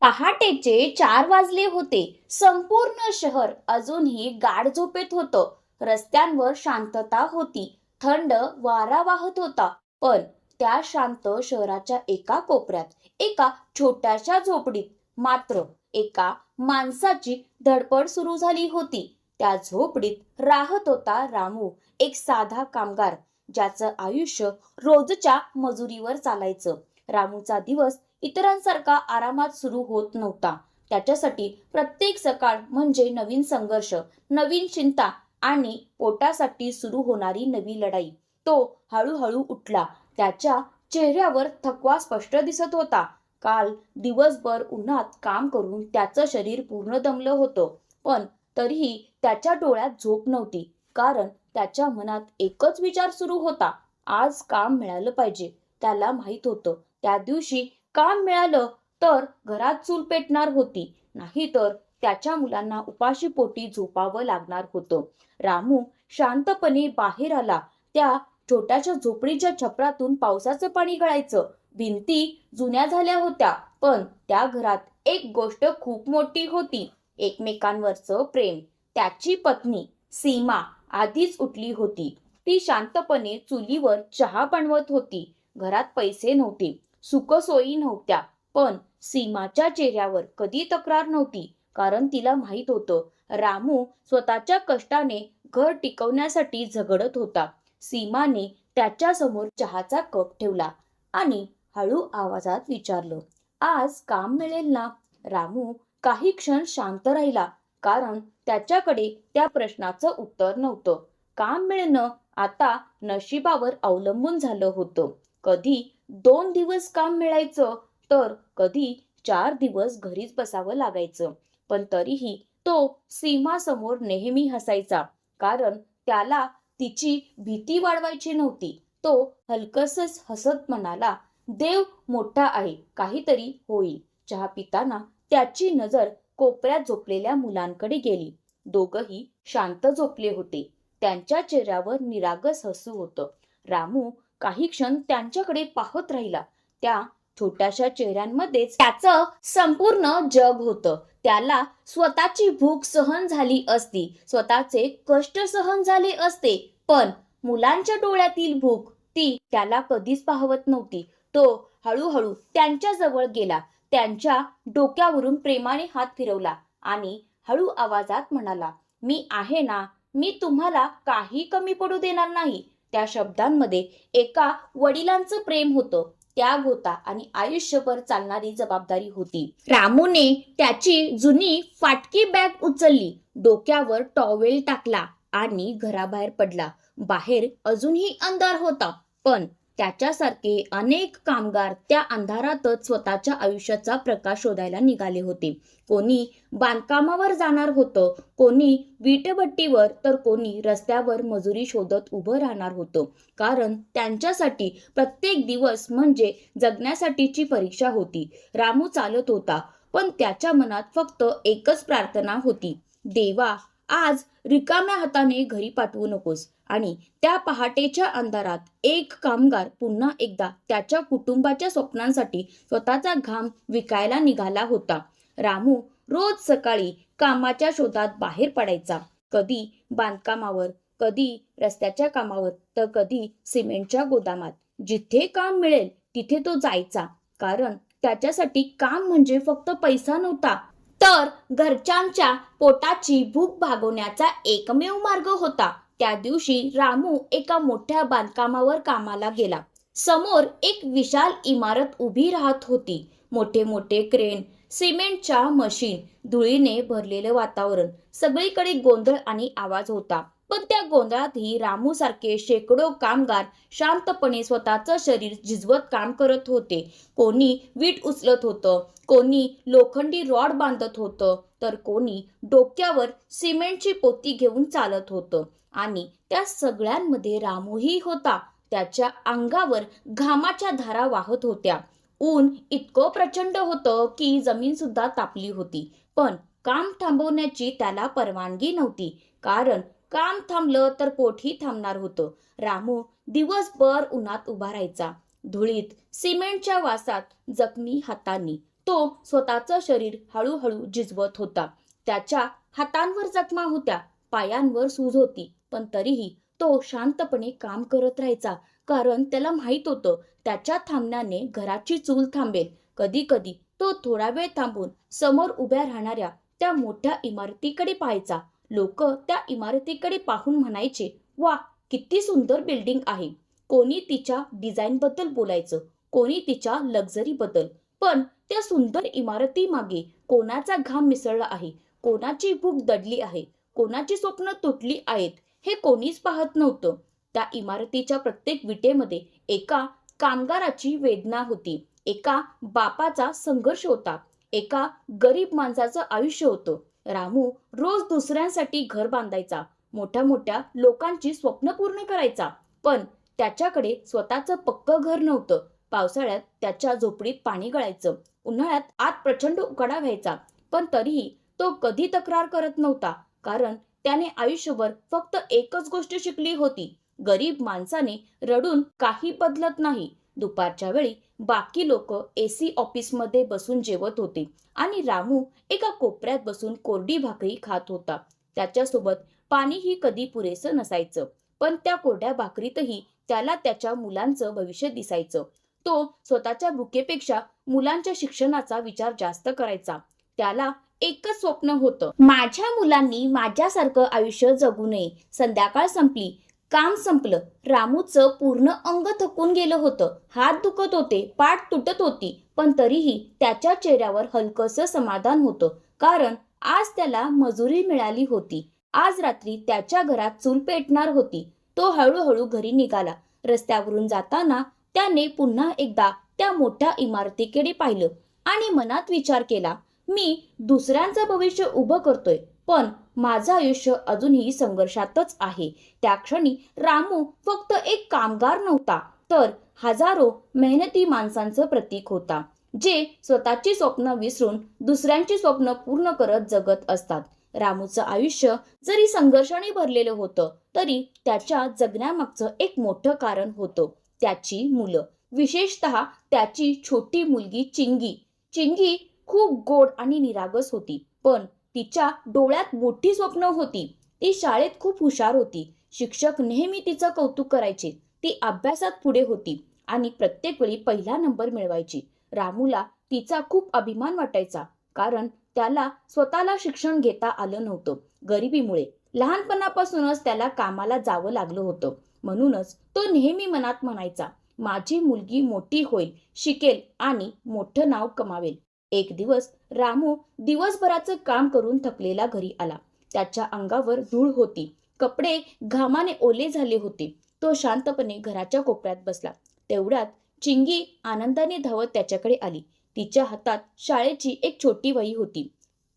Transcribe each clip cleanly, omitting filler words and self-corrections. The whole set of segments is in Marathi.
पहाटेचे 4 वाजले होते. संपूर्ण शहर अजूनही गाढ झोपेत होतं. रस्त्यांवर शांतता होती. थंड वारा वाहत होता. पण त्या शांत शहराच्या एका कोपऱ्यात एका छोट्याशा झोपडीत मात्र एका माणसाची धडपड सुरू झाली होती. त्या झोपडीत राहत होता रामू, एक साधा कामगार ज्याचं आयुष्य रोजच्या मजुरीवर चालायचं. रामूचा दिवस इतरांसारखा आरामात सुरू होत नव्हता. त्याच्यासाठी प्रत्येक सकाळ म्हणजे नवीन संघर्ष, नवीन चिंता आणि पोटासाठी सुरू होणारी नवी लढाई. तो हळूहळू उठला. त्याच्या चेहऱ्यावर थकवा स्पष्ट दिसत होता. काल दिवसभर उन्हात काम करून त्याचं शरीर पूर्ण दमलं होतं. पण तरीही त्याच्या डोळ्यात झोप नव्हती. कारण त्याच्या मनात एकच विचार सुरू होता. आज काम मिळालं पाहिजे. त्याला माहित होतं त्या दिवशी काम मिळालं तर घरात चूल पेटणार होती, नाहीतर त्याच्या मुलांना उपाशी पोटी झोपावं लागणार होतं. रामू शांतपणे बाहेर आला. त्या छोट्याशा झोपडीच्या छपरातून पावसाचं पाणी गळायचं. भिंती जुन्या झाल्या होत्या, पण त्या घरात एक गोष्ट खूप मोठी होती. एकमेकांवरचं प्रेम. त्याची पत्नी सीमा आधीच उठली होती. ती शांतपणे चुलीवर चहा बनवत होती. घरात पैसे नव्हते, सुखसोयी नव्हत्या, पण सीमाच्या चेहऱ्यावर कधी तक्रार नव्हती. कारण तिला माहित होतं रामू स्वतःच्या कष्टाने घर टिकवण्यासाठी झगडत होता. सीमाने त्याच्या समोर चहाचा कप ठेवला आणि हळू आवाजात विचारलं, आज काम मिळेल ना? रामू काही क्षण शांत राहिला, कारण त्याच्याकडे त्या प्रश्नाचं उत्तर नव्हतं. काम मिळणं आता नशिबावर अवलंबून झालं होतं. कधी 2 दिवस काम मिळायचं तर कधी 4 दिवस घरीच बसावं लागायचं. पण तरीही तो सीमासमोर नेहमी हसायचा, कारण त्याला तिची भीती वाढवायची नव्हती. तो हलकसच हसत म्हणाला, देव मोठा आहे, काहीतरी होईल. चहा पिताना त्याची नजर कोपऱ्यात झोपलेल्या मुलांकडे गेली. दोघंही शांत झोपले होते. त्यांच्या चेहऱ्यावर निरागस हसू होतं. रामू काही क्षण त्यांच्याकडे पाहत राहिला. त्या छोट्याशा चेहऱ्यांमध्येच त्याचं संपूर्ण जग होतं. त्याला स्वतःची भूक सहन झाली असती, स्वतःचे कष्ट सहन झाले असते, पण मुलांच्या डोळ्यातील भूक ती त्याला कधीच पाहवत नव्हती. तो हळूहळू त्यांच्या जवळ गेला. त्यांच्या डोक्यावरून प्रेमाने हात फिरवला आणि हळू आवाजात म्हणाला, मी आहे ना, मी तुम्हाला काही कमी पडू देणार नाही. त्या शब्दांमध्ये एका वडिलांचं प्रेम होतं, त्याग होता आणि आयुष्यभर चालणारी जबाबदारी होती. रामूने त्याची जुनी फाटकी बॅग उचलली, डोक्यावर टॉवेल टाकला आणि घराबाहेर पडला. बाहेर अजूनही अंधार होता, पण त्याच्यासारखे अनेक कामगार त्या अंधारातच स्वतःच्या आयुष्याचा प्रकाश शोधायला निघाले होते. कोणी बांधकामावर जाणार होतं, कोणी वीटभट्टीवर, तर कोणी रस्त्यावर मजुरी शोधत उभं राहणार होतं. कारण त्यांच्यासाठी प्रत्येक दिवस म्हणजे जगण्यासाठीची परीक्षा होती. रामू चालत होता, पण त्याच्या मनात फक्त एकच प्रार्थना होती, देवा, आज रिकाम्या हाताने घरी पाठवू नकोस. आणि त्या पहाटेच्या अंधारात एक कामगार पुन्हा एकदा त्याच्या कुटुंबाच्या स्वप्नांसाठी स्वतःचा घाम विकायला निघाला होता. रामू रोज सकाळी कामाच्या शोधात बाहेर पडायचा. कधी बांधकामावर, कधी रस्त्याच्या कामावर, तर कधी सिमेंटच्या गोदामात. जिथे काम मिळेल तिथे तो जायचा, कारण त्याच्यासाठी काम म्हणजे फक्त पैसा नव्हता, तर घरच्यांच्या पोटाची भूक भागवण्याचा एकमेव मार्ग होता. त्या दिवशी रामू एका मोठ्या बांधकामावर कामाला गेला. समोर एक विशाल इमारत उभी राहत होती. मोठे मोठे क्रेन, सिमेंटच्या मशीन, धुळीने भरलेलं वातावरण, सगळीकडे गोंधळ आणि आवाज होता. पण त्या गोंधळातही रामू सारखे शेकडो कामगार शांतपणे स्वतःचं शरीर झिजवत काम करत होते. कोणी वीट उचलत होतं, कोणी लोखंडी रॉड बांधत होतं, तर कोणी डोक्यावर सिमेंटची पोती घेऊन चालत होतं. आणि त्या सगळ्यांमध्ये रामूही होता. त्याच्या अंगावर घामाच्या धारा वाहत होत्या. ऊन इतकं प्रचंड होतं की जमीन सुद्धा तापली होती. पण काम थांबवण्याची त्याला परवानगी नव्हती, कारण काम थांबलं तर पोटही थांबणार होतं. रामू दिवसभर उन्हात उभा राहायचा, धुळीत, सिमेंटच्या वासात, जखमी हातांनी. तो स्वतःचं शरीर हळूहळू झिजवत होता. त्याच्या हातांवर जखमा होत्या, पायांवर सूज होती, पण तरीही तो शांतपणे काम करत राहायचा. कारण त्याला माहित होतं त्याच्या थांबण्याने घराची चूल थांबेल. कधी कधी तो थोडा वेळ थांबून समोर उभ्या राहणाऱ्या त्या मोठ्या इमारतीकडे पाहायचा. लोक त्या इमारतीकडे पाहून म्हणायचे, वा, किती सुंदर बिल्डिंग आहे. कोणी तिच्या डिझाईन बद्दल बोलायचं, कोणी तिच्या लक्झरी बद्दल. पण त्या सुंदर इमारती मागे कोणाचा घाम मिसळला आहे, कोणाची भूक दडली आहे, कोणाची स्वप्न तुटली आहेत, हे कोणीच पाहत नव्हतं. त्या इमारतीच्या प्रत्येक विटेमध्ये एका कामगाराची वेदना होती, एका बापाचा संघर्ष होता, एका गरीब माणसाचं आयुष्य होतं. रामू रोज दुसऱ्यांसाठी घर बांधायचा, मोठ्या मोठ्या लोकांची स्वप्न पूर्ण करायचा, पण त्याच्याकडे स्वतःचं पक्कं घर नव्हतं. पावसाळ्यात त्याच्या झोपडीत पाणी गळायचं, उन्हाळ्यात आत प्रचंड उकाडा व्हायचा, पण तरीही तो कधी तक्रार करत नव्हता. कारण त्याने आयुष्यभर फक्त एकच गोष्ट शिकली होती, गरीब माणसाने रडून काही बदलत नाही. दुपारच्या वेळी बाकी लोक एसी ऑफिसमध्ये बसून जेवत होते आणि रामू एका कोपऱ्यात बसून कोरडी भाकरी खात होता. त्याच्यासोबत पाणीही कधी पुरेसं नसायचं, पण त्या कोरड्या भाकरीतही त्याला त्याच्या मुलांचं भविष्य दिसायचं. तो स्वतःच्या भुकेपेक्षा मुलांच्या शिक्षणाचा विचार जास्त करायचा. त्याला एकच स्वप्न होतं, माझ्या मुलांनी माझ्यासारखं आयुष्य जगू नये. संध्याकाळ संपली, काम संपलं. रामूचं पूर्ण अंग थकून गेलं होतं, हात दुखत होते, पाठ तुटत होती, पण तरीही त्याच्या चेहऱ्यावर हलकंसं समाधान होतं. कारण आज त्याला मजुरी मिळाली होती. आज रात्री त्याच्या घरात चूल पेटणार होती. तो हळूहळू घरी निघाला. रस्त्यावरून जाताना त्याने पुन्हा एकदा त्या मोठ्या इमारतीकडे पाहिलं आणि मनात विचार केला, मी दुसऱ्यांचं भविष्य उभं करतोय, पण माझं आयुष्य अजूनही संघर्षातच आहे. त्या क्षणी रामू फक्त एक कामगार नव्हता, तर हजारो मेहनती माणसांचं प्रतीक होता, जे स्वतःची स्वप्न विसरून दुसऱ्यांची स्वप्न पूर्ण करत जगत असतात. रामूचं आयुष्य जरी संघर्षाने भरलेलं होतं, तरी त्याच्या जगण्यामागचं एक मोठं कारण होतं, त्याची मुलं. विशेषतः त्याची छोटी मुलगी चिंगी. चिंगी खूप गोड आणि निरागस होती, पण तिच्या डोळ्यात मोठी स्वप्न होती. ती शाळेत खूप हुशार होती. शिक्षक नेहमी तिचं कौतुक करायचे. ती अभ्यासात पुढे होती आणि प्रत्येक वेळी पहिला नंबर मिळवायची. रामूला तिचा खूप अभिमान वाटायचा, कारण त्याला स्वतःला शिक्षण घेता आलं नव्हतं गरिबीमुळे. लहानपणापासूनच त्याला कामाला जावं लागलं होतं. म्हणूनच तो नेहमी मनात म्हणायचा, माझी मुलगी मोठी होईल, शिकेल आणि मोठं नाव कमावेल. एक दिवस रामू दिवसभराचं काम करून थकलेला घरी आला. त्याच्या अंगावर धूळ होती, कपडे घामाने ओले झाले होते. तो शांतपणे घराच्या कोपऱ्यात बसला. तेवढ्यात चिंगी आनंदाने धावत त्याच्याकडे आली. तिच्या हातात शाळेची एक छोटी वही होती.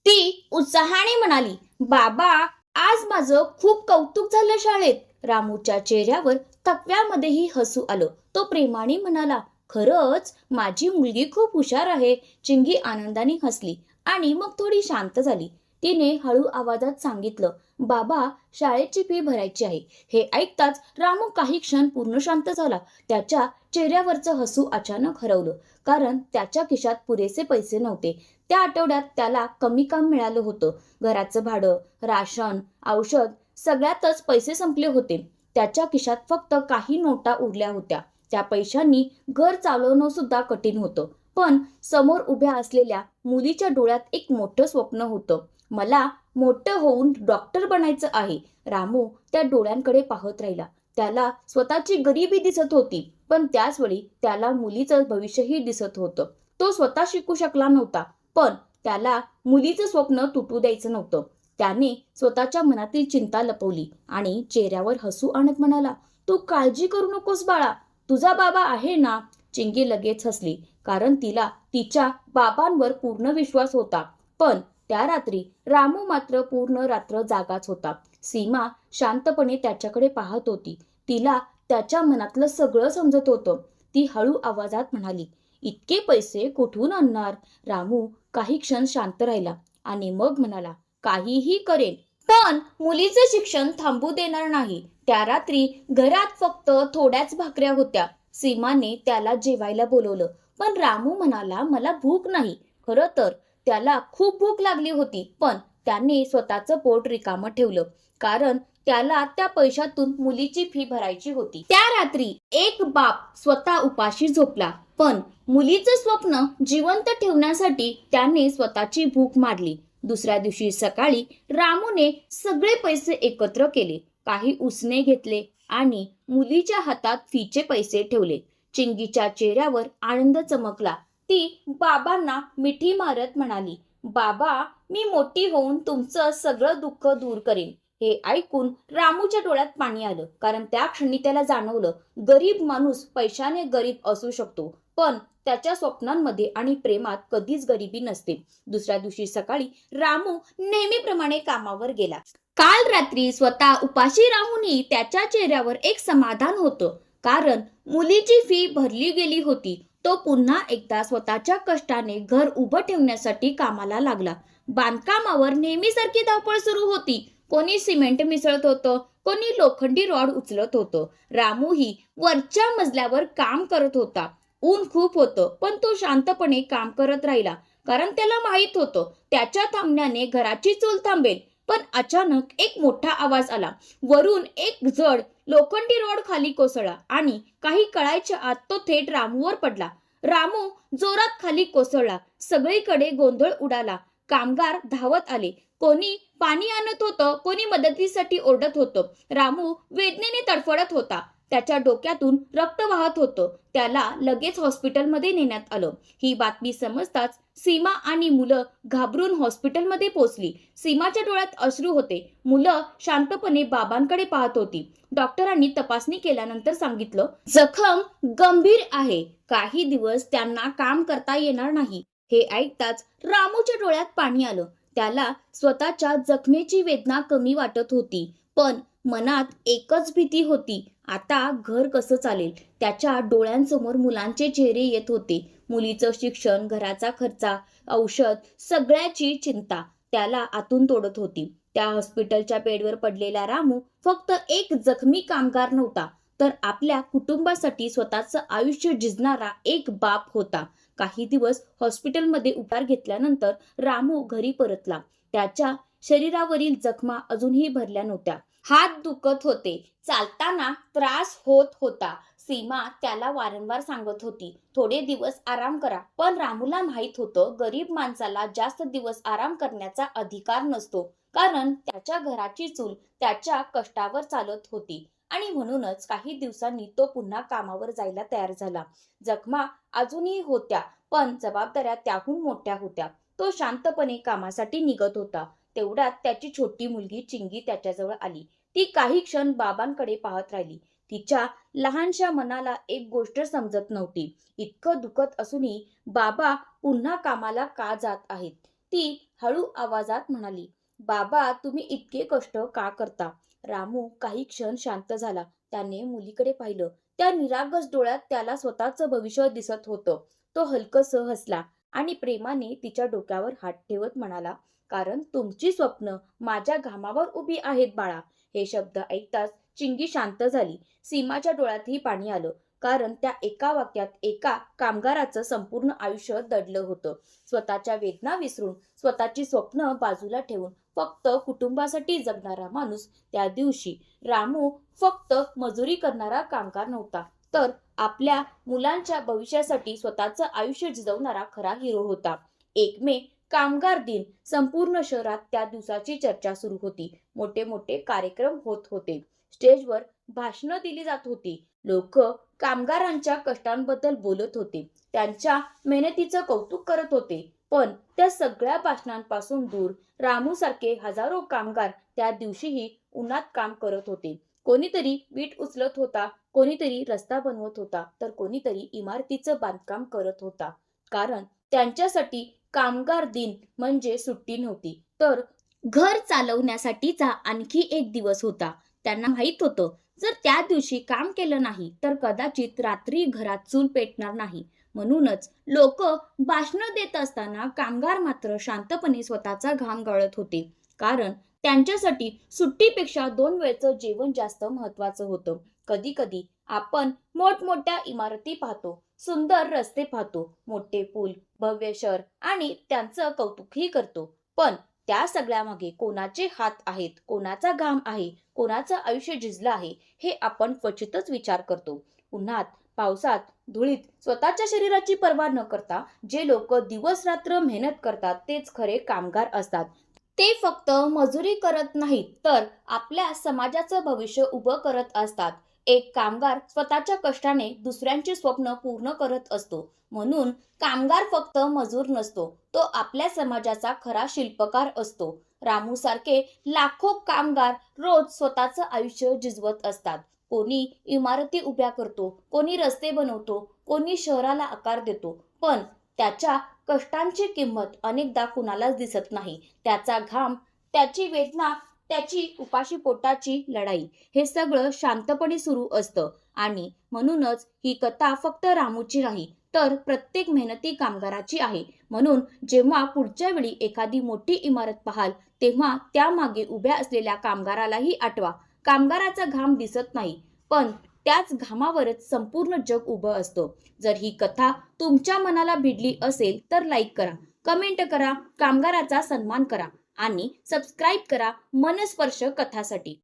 ती उत्साहाने म्हणाली, बाबा, आज माझं खूप कौतुक झालं शाळेत. रामूच्या चेहऱ्यावर थकव्यामध्येही हसू आलं. तो प्रेमाने म्हणाला, खरंच माझी मुलगी खूप हुशार आहे. चिंगी आनंदाने हसली आणि मग थोडी शांत झाली. तिने हळू आवाजात सांगितलं, बाबा, शाळेची फी भरायची आहे. हे ऐकताच रामू काही क्षण पूर्ण शांत झाला. त्याच्या चेहऱ्यावरचं हसू अचानक हरवलं, कारण त्याच्या खिशात पुरेसे पैसे नव्हते. त्या आठवड्यात त्याला कमी काम मिळालं होतं. घराचं भाडं, राशन, औषध सगळ्यातच पैसे संपले होते. त्याच्या खिशात फक्त काही नोटा उरल्या होत्या. त्या पैशांनी घर चालवणं सुद्धा कठीण होतं. पण समोर उभ्या असलेल्या मुलीच्या डोळ्यात एक मोठं स्वप्न होतं. मला मोठं होऊन डॉक्टर बनायचं आहे. रामू त्या डोळ्यांकडे पाहत राहिला. त्याला स्वतःची गरिबी दिसत होती, पण त्याचवेळी त्याला मुलीचं भविष्यही दिसत होतं. तो स्वतः शिकू शकला नव्हता, पण त्याला मुलीचं स्वप्न तुटू द्यायचं नव्हतं. त्याने स्वतःच्या मनातील चिंता लपवली आणि चेहऱ्यावर हसू आणत म्हणाला, तू काळजी करू नकोस बाळा, तुझा बाबा आहे ना. चिंगी लगेच हसली, कारण तिला तिच्या बाबांवर पूर्ण विश्वास होता. पण त्या रात्री रामू मात्र पूर्ण रात्र जागाच होता. सीमा शांतपणे त्याच्याकडे पाहत होती. तिला त्याच्या मनातलं सगळं समजत होतं. ती हळू आवाजात म्हणाली, इतके पैसे कुठून आणणार. रामू काही क्षण शांत राहिला आणि मग म्हणाला, काहीही करेन, पण मुलीचं शिक्षण थांबू देणार नाही. त्या रात्री घरात फक्त थोड्याच भाकऱ्या होत्या. सीमाने त्याला जेवायला बोलवलं, पण रामू म्हणाला, मला भूक नाही. खरं तर त्याला खूप भूक लागली होती, पण त्याने स्वतःचं पोट रिकामं ठेवलं, कारण त्याला त्या पैशातून मुलीची फी भरायची होती. त्या रात्री एक बाप स्वतः उपाशी झोपला, पण मुलीचं स्वप्न जिवंत ठेवण्यासाठी त्याने स्वतःची भूक मारली. दुसऱ्या दिवशी सकाळी रामूने सगळे पैसे एकत्र केले, काही उसने घेतले आणि मुलीच्या हातात फीचे पैसे ठेवले. चिंगीच्या चेहऱ्यावर आनंद चमकला. ती बाबांना मिठी मारत म्हणाली, बाबा, मी मोठी होऊन तुमचं सगळं दुःख दूर करेन. हे ऐकून रामूच्या डोळ्यात पाणी आलं, कारण त्या क्षणी त्याला जाणवलं, गरीब माणूस पैशाने गरीब असू शकतो, पण त्याच्या स्वप्नांमध्ये आणि प्रेमात कधीच गरिबी नसते. दुसऱ्या दिवशी सकाळी रामू नेहमीप्रमाणे कामावर गेला. काल रात्री स्वतः उपाशी राहूनही त्याच्या चेहऱ्यावर एक समाधान होतं, कारण मुलीची फी भरली गेली होती. तो पुन्हा एकदा स्वतःच्या कष्टाने घर उभं ठेवण्यासाठी कामाला लागला. बांधकामावर नेहमीसारखी धावपळ सुरू होती. कोणी सिमेंट मिसळत होतं, कोणी लोखंडी रॉड उचलत होतं. रामूही वरच्या मजल्यावर काम करत होता. ऊन खूप होतं, पण तो शांतपणे काम करत राहिला, कारण त्याला माहित होतं त्याच्या थांबण्याने घराची चूल थांबेल. पण अचानक एक मोठा आवाज आला. वरून एक जड लोखंडी रॉड खाली कोसळला आणि काही कळायच्या आत तो थेट रामूवर पडला. रामू जोरात खाली कोसळला. सगळीकडे गोंधळ उडाला. कामगार धावत आले. कोणी पाणी आणत होतं, कोणी मदतीसाठी ओरडत होतं. रामू वेदनेने तडफडत होता. त्याच्या डोक्यातून रक्त वाहत होतं. त्याला लगेच हॉस्पिटलमध्ये नेण्यात आलं. ही बातमी समजताच सीमा आणि मुलं घाबरून हॉस्पिटलमध्ये पोहोचली. सीमाच्या डोळ्यात अश्रू होते. मुलं शांतपणे बाबांकडे पाहत होती. डॉक्टरांनी तपासणी केल्यानंतर सांगितलं, जखम गंभीर आहे, काही दिवस त्यांना काम करता येणार नाही. हे ऐकताच रामूच्या डोळ्यात पाणी आलं. त्याला स्वतःच्या जखमेची वेदना कमी वाटत होती, पण मनात एकच भीती होती, आता घर कसं चालेल. त्याच्या डोळ्यांसमोर मुलांचे चेहरे येत होते. मुलीचं शिक्षण, घराचा खर्च, औषध, सगळ्याची चिंता त्याला आतून तोडत होती. त्या हॉस्पिटलच्या बेडवर पडलेला रामू फक्त एक जखमी कामगार नव्हता, तर आपल्या कुटुंबासाठी स्वतःचं आयुष्य झिजणारा एक बाप होता. काही दिवस हॉस्पिटलमध्ये उपचार घेतल्यानंतर रामू घरी परतला. त्याच्या शरीरावरील जखमा अजूनही भरल्या नव्हत्या. हात दुखत होते, चालताना त्रास होत होता. सीमा त्याला वारंवार सांगत होती, थोडे दिवस आराम करा. पण रामूला माहित होतं, गरीब माणसाला जास्त दिवस आराम करण्याचा अधिकार नसतो, कारण त्याच्या घराची चूल त्याच्या कष्टावर चालत होती. आणि म्हणूनच काही दिवसांनी तो पुन्हा कामावर जायला तयार झाला. जखमा अजूनही होत्या, पण जबाबदाऱ्या त्याहून मोठ्या होत्या. तो शांतपणे कामासाठी निघत होता. तेवढ्यात त्याची छोटी मुलगी चिंगी त्याच्याजवळ आली. ती काही क्षण बाबांकडे पाहत राहिली. तिच्या लहानशा मनाला एक गोष्ट समजत नव्हती. इतकं दुखत असूनही बाबा पुन्हा कामाला का जात आहेत. ती हळू आवाजात म्हणाली, बाबा, तुम्ही इतके कष्ट का करता. रामू काही क्षण शांत झाला. त्याने मुलीकडे पाहिलं. त्या निरागस डोळ्यात त्याला स्वतःचं भविष्य दिसत होतं. तो हलकसं हसला आणि प्रेमाने तिच्या डोक्यावर हात ठेवत म्हणाला, कारण तुमची स्वप्न माझ्या घामावर उभी आहेत बाळा. हे शब्द ऐकताच चिंगी शांत झाली. सीमाच्या डोळ्यातही पाणी आलं, कारण त्या एका वाक्यात एका कामगाराचं संपूर्ण आयुष्य दडलं होतं. स्वतःच्या वेदना विसरून, स्वतःची स्वप्न बाजूला ठेवून फक्त कुटुंबासाठी जगणारा माणूस त्या दिवशी रामू फक्त मजुरी करणारा कामगार नव्हता, तर आपल्या मुलांच्या भविष्यासाठी स्वतःचं आयुष्य झिजवणारा खरा हिरो होता. 1 मे कामगार दिन. संपूर्ण शहरात त्या दिवसाची चर्चा सुरू होती. मोठे मोठे कार्यक्रम होत होते. स्टेजवर भाषणं दिली जात होती. लोक कामगारांच्या कष्टांबद्दल बोलत होते, त्यांच्या मेहनतीचं कौतुक करत होते. पण त्या सगळ्या भाषणांपासून दूर रामूसारखे हजारो कामगार त्या दिवशीही उन्हात काम करत होते. कोणीतरी वीट उचलत होता, कोणीतरी रस्ता बनवत होता, तर कोणीतरी इमारतीचं बांधकाम करत होता. कारण त्यांच्यासाठी कामगार दिन म्हणजे सुट्टी नव्हती, तर घर चालवण्यासाठीचा आणखी एक दिवस होता. त्यांना माहित होतं, जर त्या दिवशी काम केलं नाही तर कदाचित रात्री घरात चूल पेटणार नाही. म्हणूनच लोक भाषणं देत असताना कामगार मात्र शांतपणे स्वतःचा घाम गाळत होते, कारण त्यांच्यासाठी सुट्टीपेक्षा 2 वेळचं जेवण जास्त महत्वाचं होतं. कधी कधी आपण मोठमोठ्या इमारती पाहतो, सुंदर रस्ते पाहतो, मोठे पूल, भव्य शहर आणि त्यांचं कौतुकही करतो. पण त्या सगळ्यामागे कोणाचे हात आहेत, कोणाचा घाम आहे, कोणाचं आयुष्य झिजलं आहे, हे आपण क्वचितच विचार करतो. उन्हात, पावसात, धुळीत स्वतःच्या शरीराची पर्वा न करता जे लोक दिवस रात्र मेहनत करतात तेच खरे कामगार असतात. ते फक्त मजुरी करत नाहीत, तर आपल्या समाजाचं भविष्य उभं करत असतात. एक कामगार स्वतःच्या कष्टाने दुसऱ्यांची स्वप्न पूर्ण करत असतो. म्हणून कामगार फक्त मजूर नसतो, तो आपल्या समाजाचा खरा शिल्पकार असतो. रामू सारखे लाखो कामगार रोज स्वतःचं आयुष्य झिजवत असतात. कोणी इमारती उभ्या करतो, कोणी रस्ते बनवतो, कोणी शहराला आकार देतो. पण त्याच्या कष्टांची किंमत अनेकदा कुणालाच दिसत नाही. त्याचा घाम, त्याची वेदना, त्याची उपाशी पोटाची लढाई, हे सगळं शांतपणे सुरू असतं. आणि म्हणूनच ही कथा फक्त रामूची नाही, तर प्रत्येक मेहनती कामगाराची आहे. म्हणून जेव्हा पुढच्या वेळी एखादी मोठी इमारत पाहाल, तेव्हा त्यामागे उभ्या असलेल्या कामगारालाही आठवा. कामगाराचा घाम दिसत नाही, पण त्याच घामावरच संपूर्ण जग उभं असतं. जर ही कथा तुमच्या मनाला भिडली असेल तर लाईक करा, कमेंट करा, कामगाराचा सन्मान करा आणि सबस्क्राईब करा मनस्पर्श कथासाठी.